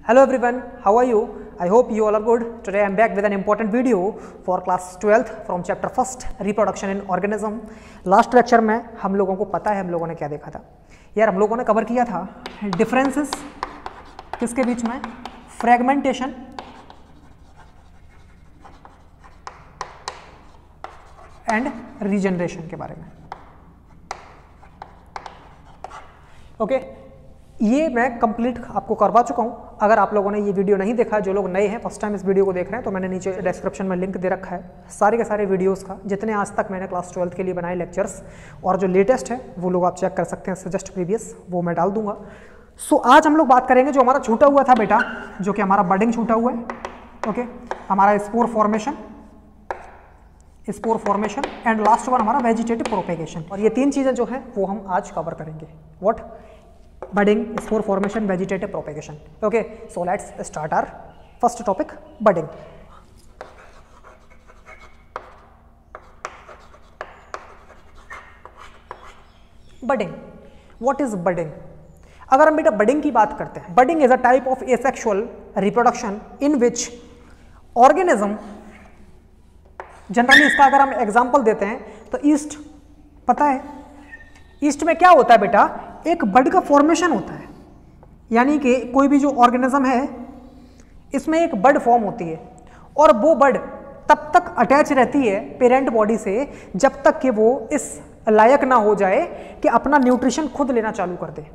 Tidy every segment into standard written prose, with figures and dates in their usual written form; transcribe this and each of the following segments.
Hello everyone, how are you? I hope you all are good. Today I am back with an important video for class 12th from chapter 1st reproduction in organism. Last lecture में हम लोगों को पता है हम लोगों ने क्या देखा था यार, हम लोगों ने कवर किया था डिफरेंसेस किसके बीच में, फ्रेगमेंटेशन एंड रीजनरेशन के बारे में। ओके, ये मैं कंप्लीट आपको करवा चुका हूँ। अगर आप लोगों ने ये वीडियो नहीं देखा, जो लोग नए हैं फर्स्ट टाइम इस वीडियो को देख रहे हैं, तो मैंने नीचे डिस्क्रिप्शन में लिंक दे रखा है सारे के सारे वीडियोस का, जितने आज तक मैंने क्लास 12th के लिए बनाए लेक्चर्स, और जो लेटेस्ट है वो लोग आप चेक कर सकते हैं, सजेस्ट प्रीवियस, वो मैं डाल दूंगा। सो आज हम लोग बात करेंगे जो हमारा छूटा हुआ था बेटा, जो कि हमारा बडिंग छूटा हुआ है। ओके, हमारा spore formation and last one हमारा वेजिटेटिव प्रोपेगेशन, और ये तीन चीज़ें जो हैं वो हम आज कवर करेंगे। What? budding, spore formation, vegetative propagation. Okay, so let's start our first topic, budding. Budding, what is budding? अगर हम बेटा budding की बात करते हैं, budding is a type of asexual reproduction in which organism, generally इसका अगर हम एग्जाम्पल देते हैं तो ईस्ट, पता है ईस्ट में क्या होता है बेटा, एक बड का फॉर्मेशन होता है, यानी कि कोई भी जो ऑर्गेनिज्म है इसमें एक बड फॉर्म होती है, और वो बड तब तक अटैच रहती है पेरेंट बॉडी से जब तक कि वो इस लायक ना हो जाए कि अपना न्यूट्रिशन खुद लेना चालू कर दे।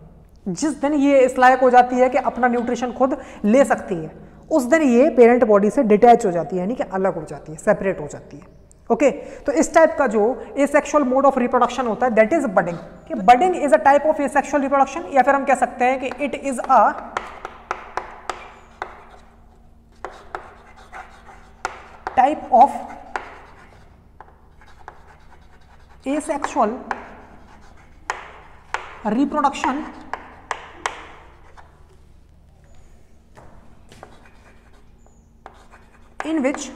जिस दिन ये इस लायक हो जाती है कि अपना न्यूट्रिशन खुद ले सकती है, उस दिन ये पेरेंट बॉडी से डिटैच हो जाती है, यानी कि अलग हो जाती है, सेपरेट हो जाती है। ओके, तो इस टाइप का जो एसेक्सुअल मोड ऑफ रिप्रोडक्शन होता है that is budding. Budding is a type of asexual reproduction, या फिर हम कह सकते हैं कि it is a type of asexual reproduction in which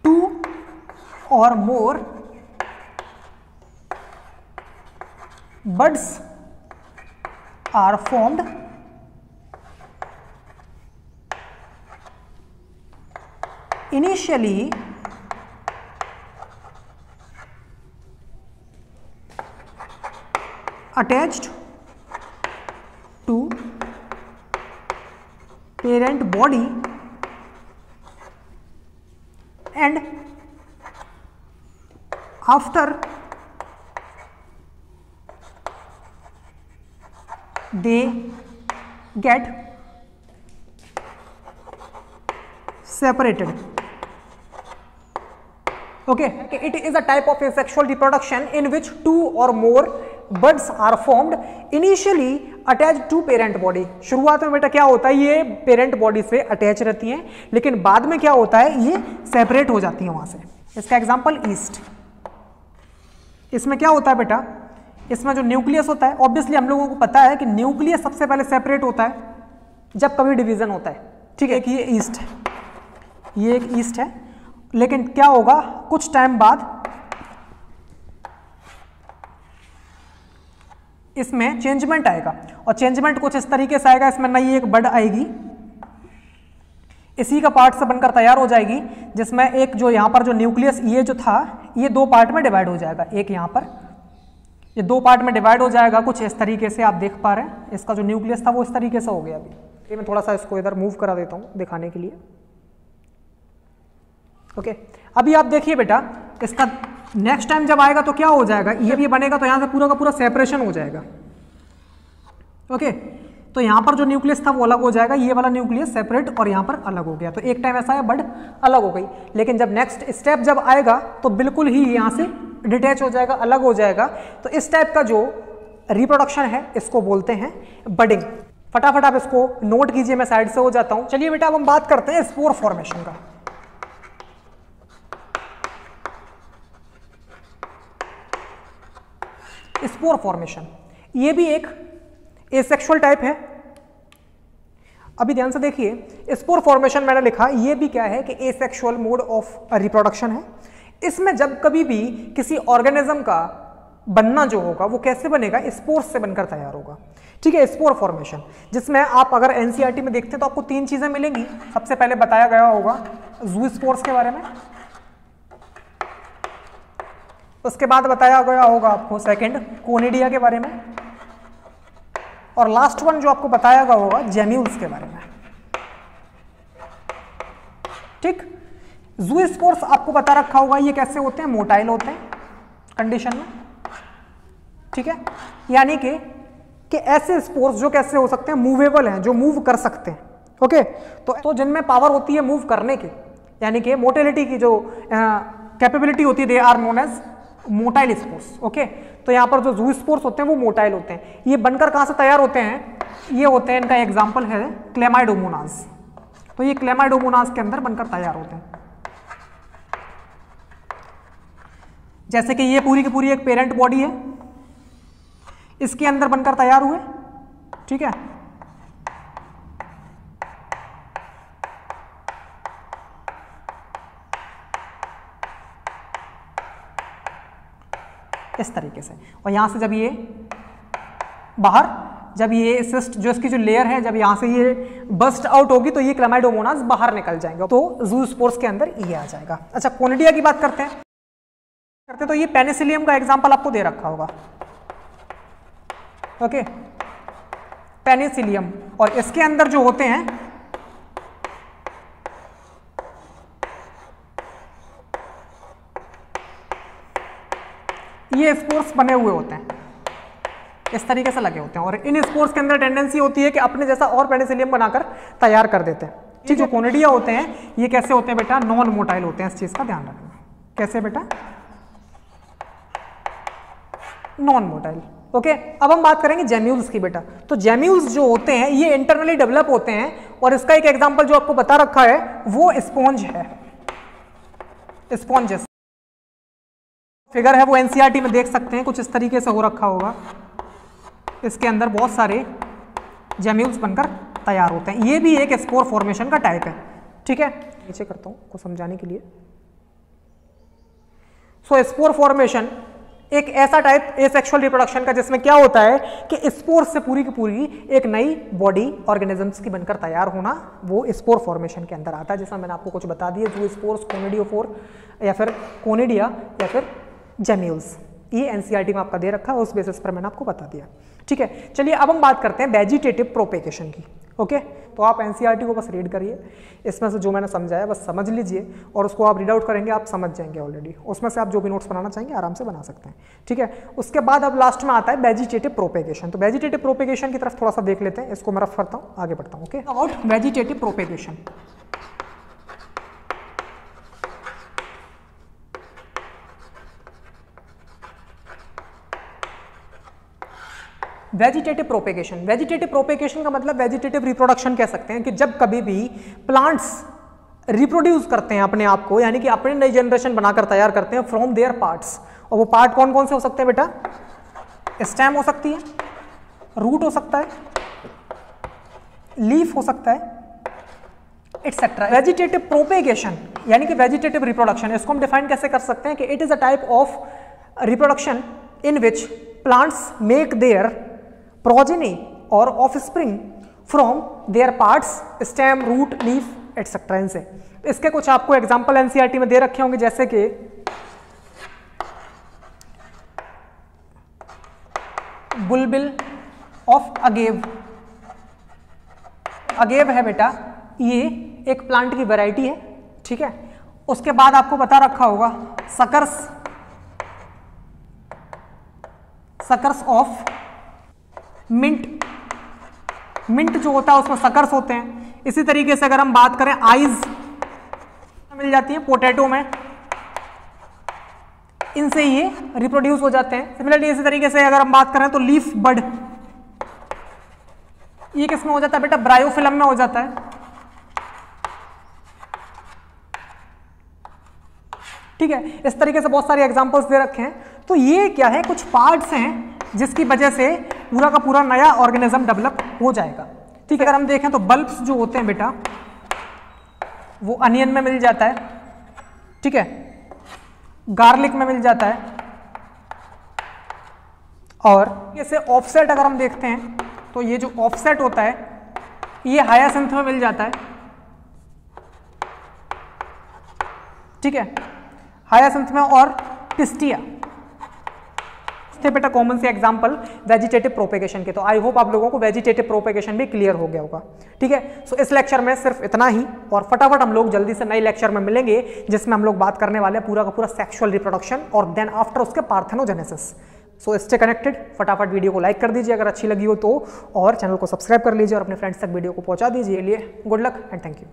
two or more buds are formed initially attached to parent body and after they get separated. Okay, it is a type of asexual reproduction in which two or more buds are formed initially attach to parent body. शुरुआत में बेटा क्या होता है, ये parent body से attach रहती हैं, लेकिन बाद में क्या होता है, ये सेपरेट हो जाती है वहां से। इसका एग्जांपल ईस्ट। इसमें क्या होता है बेटा, इसमें जो न्यूक्लियस होता है, ऑब्वियसली हम लोगों को पता है कि न्यूक्लियस सबसे पहले सेपरेट होता है जब कभी डिवीजन होता है। ठीक है, कि ये ईस्ट है, ये एक ईस्ट है, लेकिन क्या होगा कुछ टाइम बाद इसमें चेंजमेंट आएगा, और चेंजमेंट कुछ इस तरीके से आएगा, इसमें नई एक बड आएगी, इसी का पार्ट से बनकर तैयार हो जाएगी, जिसमें एक जो यहाँ पर जो न्यूक्लियस ये जो था ये दो पार्ट में डिवाइड हो जाएगा। एक यहाँ पर ये दो पार्ट में डिवाइड हो जाएगा कुछ इस तरीके से, आप देख पा रहे हैं इसका जो न्यूक्लियस था वो इस तरीके से हो गया। अभी ये मैं थोड़ा सा इसको इधर मूव करा देता हूँ दिखाने के लिए। ओके, अभी आप देखिए बेटा, इसका नेक्स्ट टाइम जब आएगा तो क्या हो जाएगा, ये बनेगा तो यहां से पूरा का पूरा सेपरेशन हो जाएगा। ओके, तो यहां पर जो न्यूक्लियस था वो अलग हो जाएगा, ये वाला न्यूक्लियस सेपरेट और यहां पर अलग हो गया। तो एक टाइम ऐसा है बड अलग हो गई, लेकिन जब नेक्स्ट स्टेप जब आएगा तो बिल्कुल ही यहां से डिटैच हो जाएगा, अलग हो जाएगा। तो इस टाइप का जो रिप्रोडक्शन है इसको बोलते हैं बडिंग। फटाफट आप इसको नोट कीजिए, मैं साइड से हो जाता हूं। चलिए बेटा अब हम बात करते हैं स्पोर फॉर्मेशन का। स्पोर फॉर्मेशन ये भी एक एसेक्सुअल टाइप है। अभी ध्यान से देखिए, स्पोर फॉर्मेशन मैंने लिखा, ये भी क्या है कि एसेक्सुअल मोड ऑफ रिप्रोडक्शन है। इसमें जब कभी भी किसी ऑर्गेनिज्म का बनना जो होगा वो कैसे बनेगा, स्पोर्स से बनकर तैयार होगा। ठीक है, स्पोर फॉर्मेशन, जिसमें आप अगर एनसीईआरटी में देखते हैं तो आपको 3 चीजें मिलेंगी। सबसे पहले बताया गया होगा जू स्पोर्स के बारे में, उसके बाद बताया गया होगा आपको सेकंड कोनिडिया के बारे में, और लास्ट वन जो आपको बताया गया होगा जेम्यूल्स के बारे में। ठीक, जू स्पोर्स आपको बता रखा होगा ये कैसे होते हैं, मोटाइल होते हैं कंडीशन में। ठीक है, यानी कि ऐसे स्पोर्स जो कैसे हो सकते हैं, मूवेबल हैं, जो मूव कर सकते हैं। ओके, तो जिनमें पावर होती है मूव करने की, यानी कि मोटिलिटी की जो कैपेबिलिटी होती है, they are known as motile spores. Okay, तो यहां पर जो जू स्पोर्स होते हैं वो मोटाइल होते हैं। ये बनकर कहां से तैयार होते हैं, ये होते हैं, इनका एग्जाम्पल है क्लेमाइडोमोनास। तो ये क्लेमाइडोमोनास के अंदर बनकर तैयार होते हैं। जैसे कि ये पूरी की पूरी एक पेरेंट बॉडी है, इसके अंदर बनकर तैयार हुए। ठीक है, इस तरीके से, और यहां से जब ये बाहर, जब ये सिस्ट जो इसकी जो लेयर है, जब यहां से ये बस्ट आउट होगी तो ये क्लेमाइडोमोनास बाहर निकल जाएंगे, तो जू स्पोर्स के अंदर ये आ जाएगा। अच्छा, कोनिडिया की बात करते हैं तो ये पेनिसिलियम का एग्जांपल आपको दे रखा होगा। ओके, पेनिसिलियम, और इसके अंदर जो होते हैं ये स्पोर्स बने हुए होते हैं, इस तरीके से लगे होते हैं, और इन स्पोर्स के अंदर टेंडेंसी होती है कि अपने जैसा और पेनिसिलियम बनाकर तैयार कर देते हैं। ठीक, जो कोनिडिया होते हैं ये कैसे होते हैं बेटा, नॉन मोटाइल होते हैं। इस चीज का ध्यान रखना। कैसे बेटा, नॉन मोटाइल। ओके, अब हम बात करेंगे जेम्यूल्स की बेटा। तो जेम्यूल्स जो होते हैं ये इंटरनली डेवलप होते हैं, और इसका एक एग्जांपल जो आपको बता रखा है वो स्पॉन्ज है। स्पॉन्जेस फिगर है वो एनसीईआरटी में देख सकते हैं, कुछ इस तरीके से हो रखा होगा। इसके अंदर बहुत सारे जेम्यूल्स बनकर तैयार होते हैं। ये भी एक स्पोर फॉर्मेशन का टाइप है। ठीक है, नीचे करता हूं को समझाने के लिए। सो स्पोर फॉर्मेशन एक ऐसा टाइप एसेक्सुअल रिप्रोडक्शन का जिसमें क्या होता है कि स्पोर से पूरी की पूरी एक नई बॉडी ऑर्गेनिजम्स की बनकर तैयार होना, वो स्पोर फॉर्मेशन के अंदर आता है। जैसा मैंने आपको कुछ बता दिया, जो स्पोर्स कोनिडियोफोर या फिर कोनिडिया या फिर जेम्यूल्स, ये एनसीईआरटी में आपका दे रखा है, उस बेसिस पर मैंने आपको बता दिया। ठीक है, चलिए अब हम बात करते हैं वेजिटेटिव प्रोपेगेशन की। ओके, तो आप एनसीईआरटी को बस रीड करिए, इसमें से जो मैंने समझाया बस समझ लीजिए, और उसको आप रीड आउट करेंगे, आप समझ जाएंगे ऑलरेडी। उसमें से आप जो भी नोट्स बनाना चाहेंगे आराम से बना सकते हैं। ठीक है, उसके बाद अब लास्ट में आता है वेजिटेटिव प्रोपेगेशन। तो वेजिटेटिव प्रोपेगेशन की तरफ थोड़ा सा देख लेते हैं, इसको मैं रफ करता हूँ, आगे बढ़ता हूँ। Okay, about vegetative propagation. Vegetative propagation, vegetative propagation का मतलब वेजिटेटिव रिप्रोडक्शन कह सकते हैं कि जब कभी भी प्लांट्स रिप्रोड्यूस करते हैं अपने आप को, यानी कि अपनी नई जनरेशन बनाकर तैयार करते हैं फ्रॉम देयर पार्ट्स। और वो पार्ट कौन कौन से हो सकते हैं बेटा, स्टेम हो सकती है, रूट हो सकता है, लीफ हो सकता है, एटसेट्रा। वेजिटेटिव प्रोपेगेशन यानी कि वेजिटेटिव रिप्रोडक्शन, इसको हम डिफाइन कैसे कर सकते हैं कि it is a type of reproduction in which plants make their progeny or offspring from their parts, stem, root, leaf, etc. इनसे। इसके कुछ आपको एग्जांपल एनसीईआरटी में दे रखे होंगे, जैसे कि बुलबिल ऑफ अगेव। अगेव है बेटा, ये एक प्लांट की वैरायटी है। ठीक है, उसके बाद आपको बता रखा होगा suckers, suckers of mint. Mint जो होता है उसमें सकर्स होते हैं। इसी तरीके से अगर हम बात करें आइज मिल जाती है पोटैटो में, इनसे ये रिप्रोड्यूस हो जाते हैं। सिमिलरली इसी तरीके से अगर हम बात करें तो लीफ बड, ये किसमें हो जाता है बेटा, ब्रायोफिलम में हो जाता है। ठीक है, इस तरीके से बहुत सारे एग्जांपल्स दे रखे हैं। तो ये क्या है, कुछ पार्ट्स हैं जिसकी वजह से पूरा का पूरा नया ऑर्गेनिज्म डेवलप हो जाएगा। ठीक है, अगर हम देखें तो बल्ब्स जो होते हैं बेटा वो अनियन में मिल जाता है। ठीक है, गार्लिक में मिल जाता है, और इसे ऑफसेट अगर हम देखते हैं तो ये जो ऑफसेट होता है ये हायासिंथ में मिल जाता है, ठीक है, हायासिंथ में और पिस्टिया बेटा कॉमन से एग्जांपल वेजिटेटिव प्रोपेगेशन के। तो आई होप आप लोगों को वेजिटेटिव प्रोपेगेशन भी क्लियर हो गया होगा, ठीक है। सो इस लेक्चर में सिर्फ इतना ही, और फटाफट हम लोग जल्दी से नए लेक्चर में मिलेंगे जिसमें हम लोग बात करने वाले हैं पूरा का पूरा सेक्सुअल रिप्रोडक्शन और देन आफ्टर उसके पार्थेनोजेनेसिस। सो स्टे कनेक्टेड, फटाफट वीडियो को लाइक कर दीजिए अगर अच्छी लगी हो तो, और चैनल को सब्सक्राइब कर लीजिए और अपने फ्रेंड्स तक वीडियो को पहुंचा दीजिए। लिए good luck and thank you.